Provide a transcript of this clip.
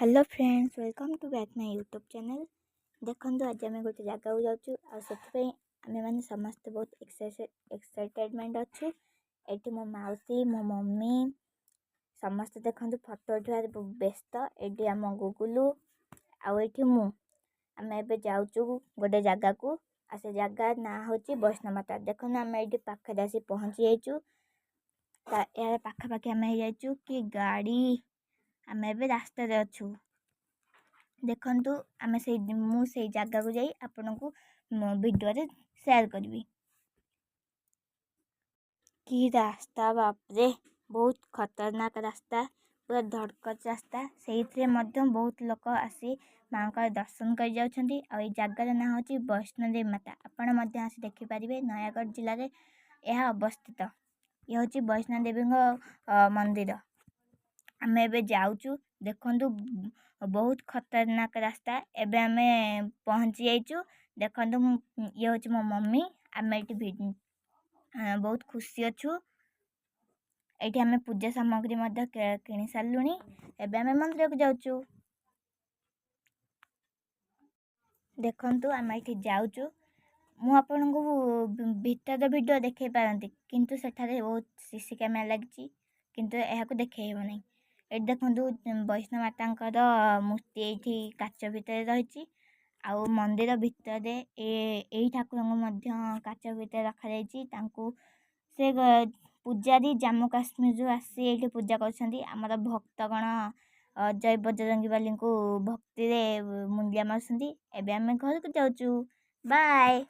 Hello friends, welcome to back my YouTube channel. देखो आज आम गोटे जगह जाऊँ आम मैंने समस्ते बहुत एक्साइटेडमेंट अच्छे। ये मो मौसी मो मम्मी समस्ते देखो फटो उठार व्यस्त। ये आम गुगुलू आउ मु आम ए जाऊँ गोटे जगह को से जगह ना हूँ वैष्णो माता। देखो आम ये पाखे आसी पहुँची जाइचु। यार पाखापाखि आम हो कि गाड़ी आम ए रास्ता अच्छू। देखु आम से मुझे जगह को जाई आपण को वीडियो रे शेयर करी कि रास्ता बापरे बहुत खतरनाक रास्ता, पूरा धड़कच रास्ता। से बहुत लोग आसी माँ का दर्शन कर जाउछंती। आ जगार ना हूँ वैष्णोदेवी माता। आपण आसी देखिपारे नयागढ़ जिले में यह अवस्थित। यह हूँ वैष्णोदेवी मंदिर। आम ए जाऊँ देखु बहुत खतरनाक रास्ता। एबे आमे पहुँची जाइचु। देखु ये हूँ मो मम्मी। आम ये बहुत खुशी अच्छू। ये आम पूजा सामग्री किणी सारूनी। एबे आमे मंदिर को जाऊँ। देखु आम ये जाऊँ मु आपन को भीतर वीडियो देखे पारती किंतु सेठारे बहुत सीसी कैमेरा लगी किंतु यह देखे नहीं। ये देखु वैष्णो माता मूर्ति ये काच भितर रही। आउ मंदिर भितर यही ठाकुर काच भितर रखा से पूजारी जम्मू काश्मीर जो आसी ये पूजा कर भक्तगण जय बजरंगी बाली को भक्ति मुंडिया मारुंट। एबे आम घर को जाऊँ। बाय।